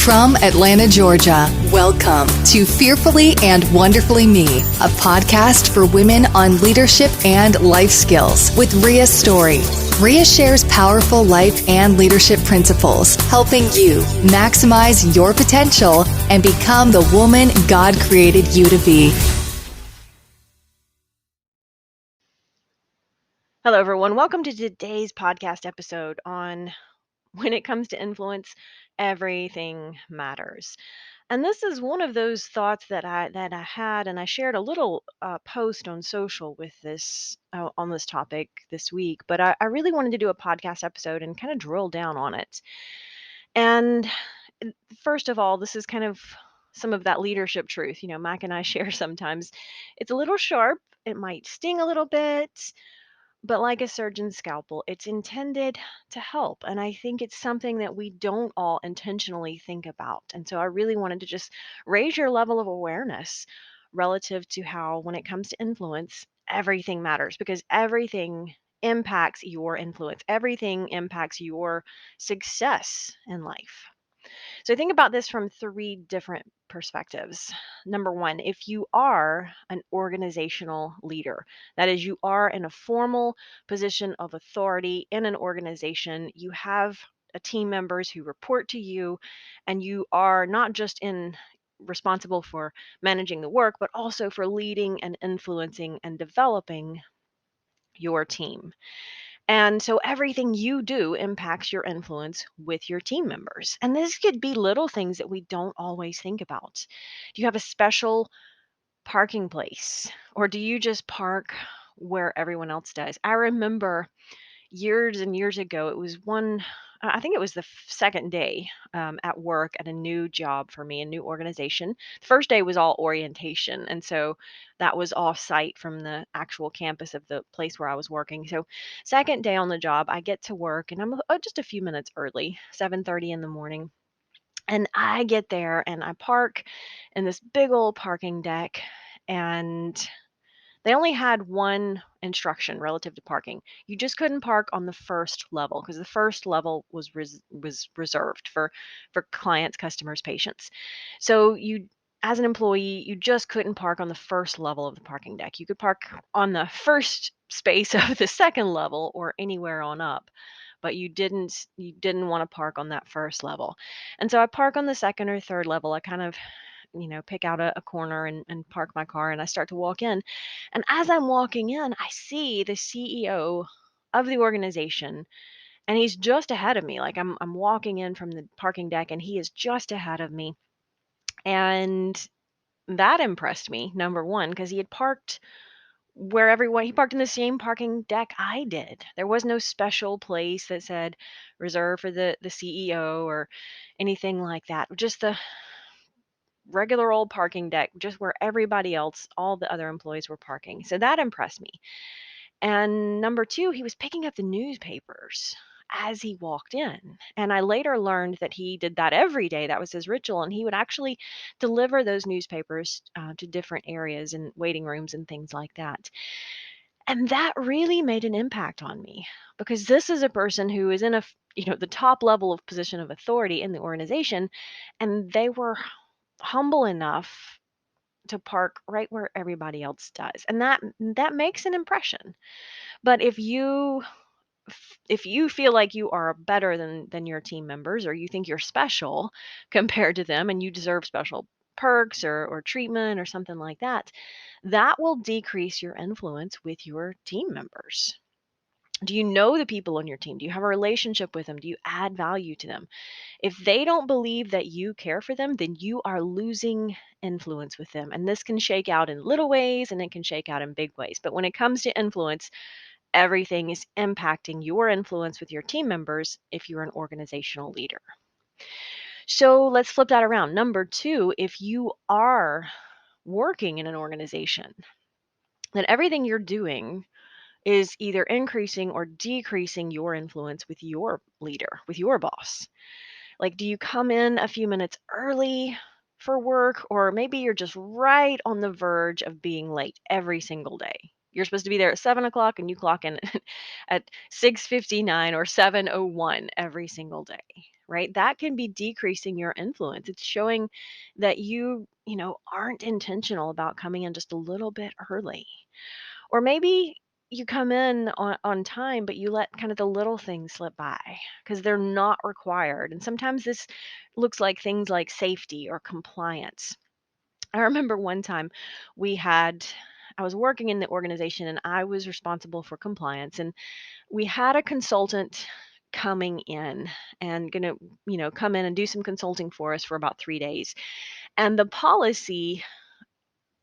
From Atlanta, Georgia, welcome to Fearfully and Wonderfully Me, a podcast for women on leadership and life skills with Rhea Story. Rhea shares powerful life and leadership principles, helping you maximize your potential and become the woman God created you to be. Hello, everyone. Welcome to today's podcast episode on when it comes to influence, everything matters. And this is one of those thoughts that I had, and I shared a little post on social with this on this topic this week. But I really wanted to do a podcast episode and kind of drill down on it. And first of all, this is kind of some of that leadership truth. You know, Mack and I share sometimes. It's a little sharp. It might sting a little bit, but like a surgeon's scalpel, it's intended to help. And I think it's something that we don't all intentionally think about. And so I really wanted to just raise your level of awareness relative to how, when it comes to influence, everything matters because everything impacts your influence, everything impacts your success in life. So think about this from three different perspectives. Number one, if you are an organizational leader, that is, you are in a formal position of authority in an organization, you have team members who report to you, and you are not just in responsible for managing the work, but also for leading and influencing and developing your team. And so everything you do impacts your influence with your team members. And this could be little things that we don't always think about. Do you have a special parking place, or do you just park where everyone else does? I remember years and years ago, it was I think it was the second day at work at a new job for me, a new organization. The first day was all orientation. And so that was off site from the actual campus of the place where I was working. So second day on the job, I get to work and I'm just a few minutes early, 7:30 in the morning. And I get there and I park in this big old parking deck, and they only had one instruction relative to parking. You just couldn't park on the first level because the first level was reserved for clients, customers, patients. So you, as an employee, you just couldn't park on the first level of the parking deck. You could park on the first space of the second level or anywhere on up, but you didn't want to park on that first level. And so I park on the second or third level. I kind of pick out a corner and park my car, and I start to walk in. And as I'm walking in, I see the CEO of the organization, and he's just ahead of me. Like I'm walking in from the parking deck, and he is just ahead of me. And that impressed me, number one, because he had parked where everyone he parked in the same parking deck I did. There was no special place that said reserved for the CEO or anything like that. Just the regular old parking deck, just where everybody else, all the other employees were parking. So that impressed me. And number two, he was picking up the newspapers as he walked in. And I later learned that he did that every day. That was his ritual. And he would actually deliver those newspapers to different areas and waiting rooms and things like that. And that really made an impact on me because this is a person who is in the top level of position of authority in the organization, and they were humble enough to park right where everybody else does. And that makes an impression. But if you feel like you are better than your team members, or you think you're special compared to them and you deserve special perks or treatment or something like that, that will decrease your influence with your team members. Do you know the people on your team? Do you have a relationship with them? Do you add value to them? If they don't believe that you care for them, then you are losing influence with them. And this can shake out in little ways and it can shake out in big ways. But when it comes to influence, everything is impacting your influence with your team members if you're an organizational leader. So let's flip that around. Number two, if you are working in an organization, then everything you're doing is either increasing or decreasing your influence with your leader, with your boss. Like, do you come in a few minutes early for work, or maybe you're just right on the verge of being late every single day? You're supposed to be there at 7 o'clock and you clock in at 6:59 or 7:01 every single day. right? That can be decreasing your influence. It's showing that aren't intentional about coming in just a little bit early. Or maybe you come in on time, but you let kind of the little things slip by because they're not required. And sometimes this looks like things like safety or compliance. I remember one time we had, I was working in the organization and I was responsible for compliance. And we had a consultant coming in and gonna, come in and do some consulting for us for about 3 days. And the policy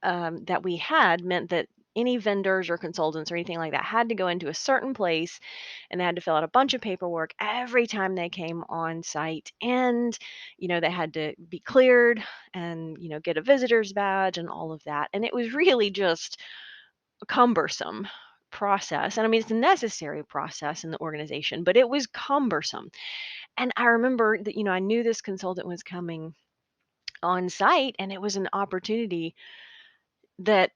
that we had meant that any vendors or consultants or anything like that had to go into a certain place and they had to fill out a bunch of paperwork every time they came on site. And, they had to be cleared and, get a visitor's badge and all of that. And it was really just a cumbersome process. And I mean, it's a necessary process in the organization, but it was cumbersome. And I remember that, I knew this consultant was coming on site and it was an opportunity that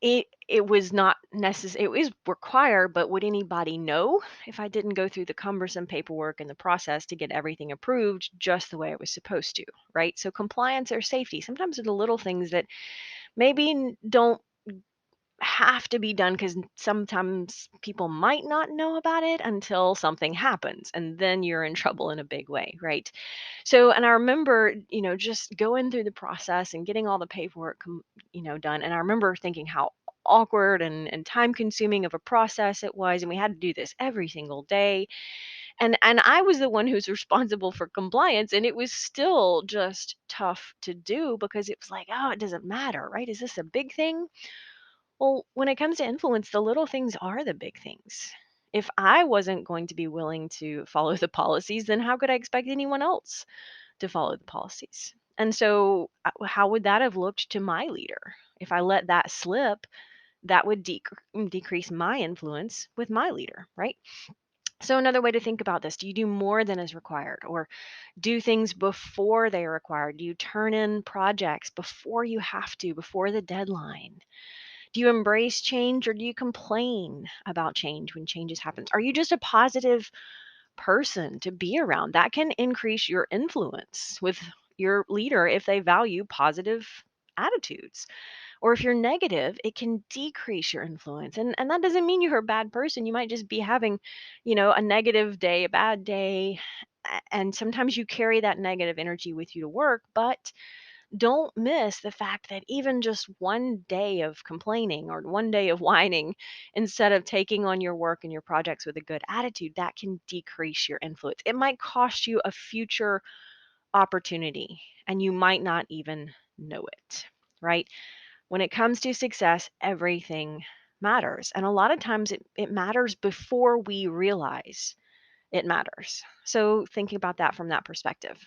it was not necessary. It was required, but would anybody know if I didn't go through the cumbersome paperwork and the process to get everything approved just the way it was supposed to, right? So compliance or safety, sometimes are the little things that maybe don't have to be done because sometimes people might not know about it until something happens and then you're in trouble in a big way, right? So, and I remember, just going through the process and getting all the paperwork, done. And I remember thinking how awkward and time consuming of a process it was. And we had to do this every single day. And I was the one who's responsible for compliance. And it was still just tough to do because it was like, oh, it doesn't matter, right? Is this a big thing? Well, when it comes to influence, the little things are the big things. If I wasn't going to be willing to follow the policies, then how could I expect anyone else to follow the policies? And so, how would that have looked to my leader? If I let that slip, that would decrease my influence with my leader, right? So, another way to think about this, do you do more than is required or do things before they are required? Do you turn in projects before you have to, before the deadline? Do you embrace change or do you complain about change when changes happen? Are you just a positive person to be around? That can increase your influence with your leader if they value positive attitudes. Or if you're negative, it can decrease your influence. And that doesn't mean you're a bad person. You might just be having, a negative day, a bad day. And sometimes you carry that negative energy with you to work, but don't miss the fact that even just one day of complaining or one day of whining, instead of taking on your work and your projects with a good attitude, that can decrease your influence. It might cost you a future opportunity and you might not even know it, right? When it comes to success, everything matters. And a lot of times it matters before we realize it matters. So thinking about that from that perspective.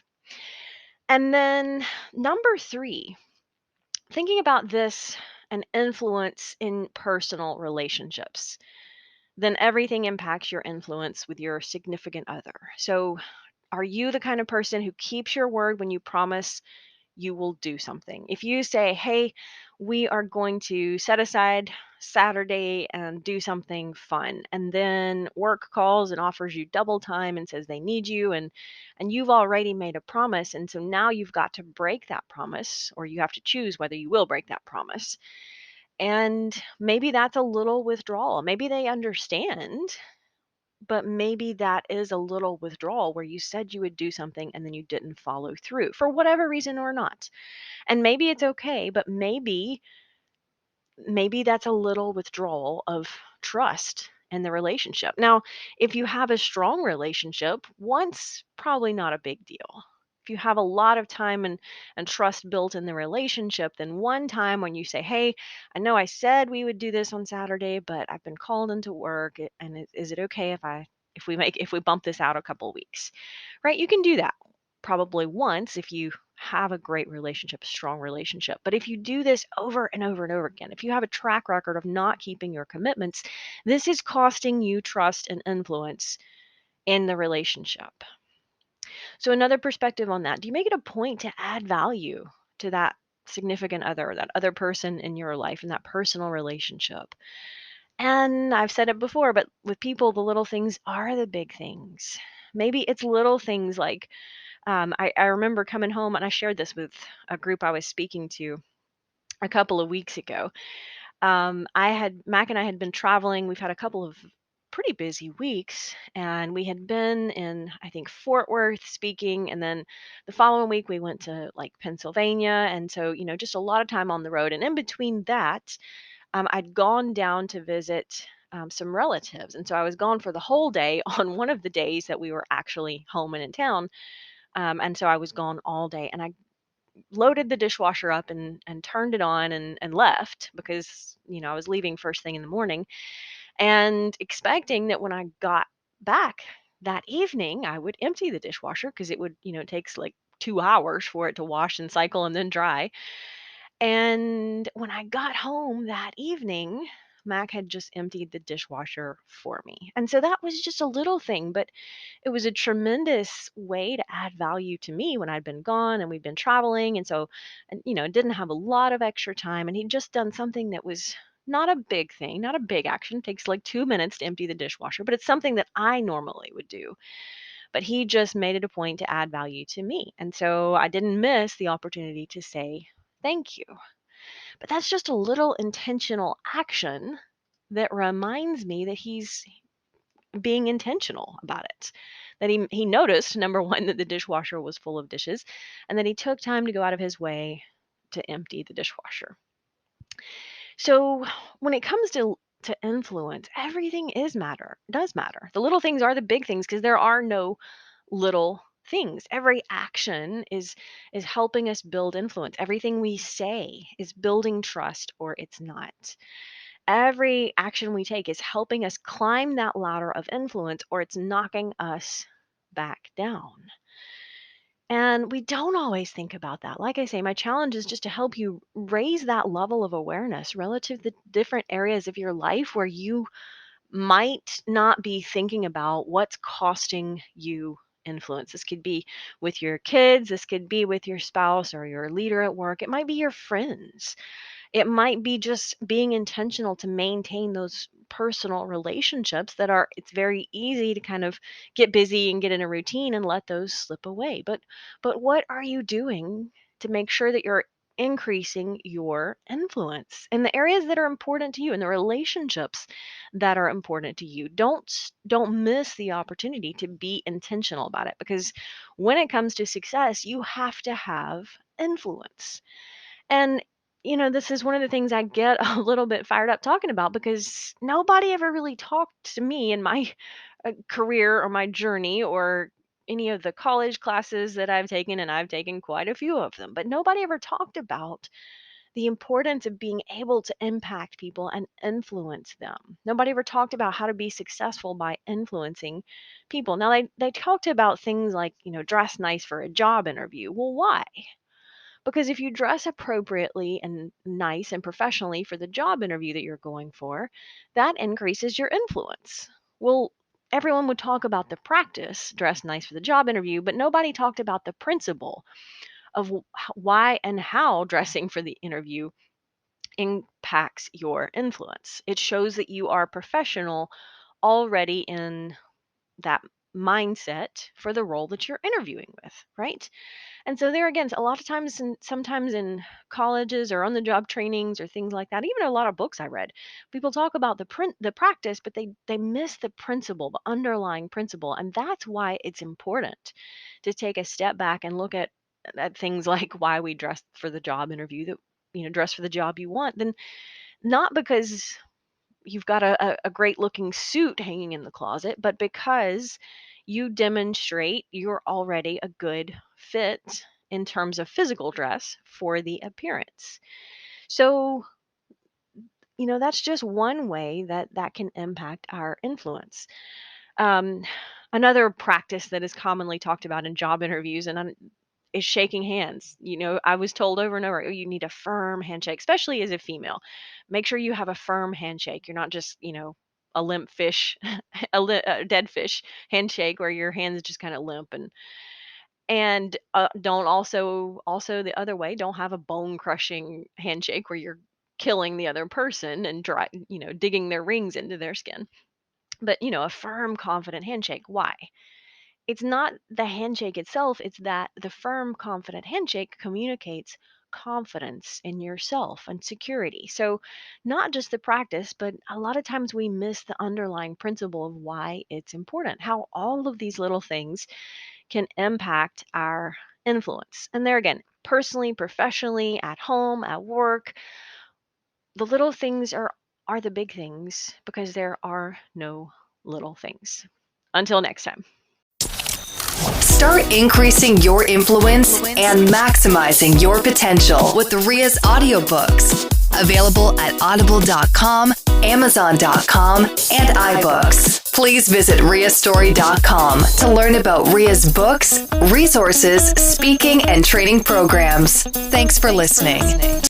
And then number three, thinking about this and influence in personal relationships, then everything impacts your influence with your significant other. So, are you the kind of person who keeps your word when you promise you will do something? If you say, hey, we are going to set aside Saturday and do something fun, and then work calls and offers you double time and says they need you, and you've already made a promise, and so now you've got to break that promise, or you have to choose whether you will break that promise. And maybe that's a little withdrawal. Maybe they understand, but maybe that is a little withdrawal where you said you would do something and then you didn't follow through for whatever reason or not. And maybe it's okay, but maybe that's a little withdrawal of trust in the relationship. Now, if you have a strong relationship, once probably not a big deal. If you have a lot of time and trust built in the relationship, then one time when you say, "Hey, I know I said we would do this on Saturday, but I've been called into work, and is it okay if we bump this out a couple weeks?" Right? You can do that probably once if you have a great relationship, a strong relationship. But if you do this over and over and over again, if you have a track record of not keeping your commitments, this is costing you trust and influence in the relationship. So, another perspective on that, do you make it a point to add value to that significant other, that other person in your life, in that personal relationship? And I've said it before, but with people, the little things are the big things. Maybe it's little things like I remember coming home, and I shared this with a group I was speaking to a couple of weeks ago. I had Mac and I had been traveling. We've had a couple of pretty busy weeks, and we had been in, I think, Fort Worth speaking, and then the following week we went to like Pennsylvania, and so just a lot of time on the road. And in between that, I'd gone down to visit some relatives, and so I was gone for the whole day on one of the days that we were actually home and in town. And so I was gone all day, and I loaded the dishwasher up and turned it on and left because I was leaving first thing in the morning and expecting that when I got back that evening I would empty the dishwasher because it would it takes like 2 hours for it to wash and cycle and then dry. And when I got home that evening, Mac had just emptied the dishwasher for me. And so that was just a little thing, but it was a tremendous way to add value to me when I'd been gone and we'd been traveling. And so, and, didn't have a lot of extra time. And he'd just done something that was not a big thing, not a big action. It takes like 2 minutes to empty the dishwasher, but it's something that I normally would do. But he just made it a point to add value to me. And so I didn't miss the opportunity to say thank you. But that's just a little intentional action that reminds me that he's being intentional about it. That he noticed, number one, that the dishwasher was full of dishes, and that he took time to go out of his way to empty the dishwasher. So when it comes to influence, everything does matter. The little things are the big things because there are no little things. Every action is helping us build influence. Everything we say is building trust or it's not. Every action we take is helping us climb that ladder of influence or it's knocking us back down. And we don't always think about that. Like I say, my challenge is just to help you raise that level of awareness relative to different areas of your life where you might not be thinking about what's costing you influence. This could be with your kids, this could be with your spouse or your leader at work, it might be your friends. It might be just being intentional to maintain those personal relationships that are it's very easy to kind of get busy and get in a routine and let those slip away. But what are you doing to make sure that you're increasing your influence in the areas that are important to you and the relationships that are important to you? Don't miss the opportunity to be intentional about it because when it comes to success, you have to have influence. And, this is one of the things I get a little bit fired up talking about because nobody ever really talked to me in my career or my journey or any of the college classes that I've taken, and I've taken quite a few of them, but nobody ever talked about the importance of being able to impact people and influence them. Nobody ever talked about how to be successful by influencing people. Now, they talked about things like, dress nice for a job interview. Well, why? Because if you dress appropriately and nice and professionally for the job interview that you're going for, that increases your influence. Well, everyone would talk about the practice, dress nice for the job interview, but nobody talked about the principle of why and how dressing for the interview impacts your influence. It shows that you are professional already in that mindset for the role that you're interviewing with, right? And so there again, a lot of times and sometimes in colleges or on the job trainings or things like that, even a lot of books I read, people talk about the practice, but they miss the principle, the underlying principle. And that's why it's important to take a step back and look at things like why we dress for the job interview that dress for the job you want. Then not because you've got a great looking suit hanging in the closet, but because you demonstrate you're already a good fit in terms of physical dress for the appearance. So, that's just one way that can impact our influence. Um, Another practice that is commonly talked about in job interviews is shaking hands. I was told over and over, oh, you need a firm handshake, especially as a female. Make sure you have a firm handshake. You're not just, a limp fish, a dead fish handshake where your hands just kind of limp and don't also the other way, don't have a bone crushing handshake where you're killing the other person and digging their rings into their skin. But, a firm, confident handshake. Why? It's not the handshake itself, it's that the firm, confident handshake communicates confidence in yourself and security. So, not just the practice, but a lot of times we miss the underlying principle of why it's important, how all of these little things can impact our influence. And there again, personally, professionally, at home, at work, the little things are the big things because there are no little things. Until next time. Start increasing your influence and maximizing your potential with Ria's audiobooks. Available at audible.com, amazon.com, and iBooks. Please visit riastory.com to learn about Ria's books, resources, speaking, and training programs. Thanks for listening.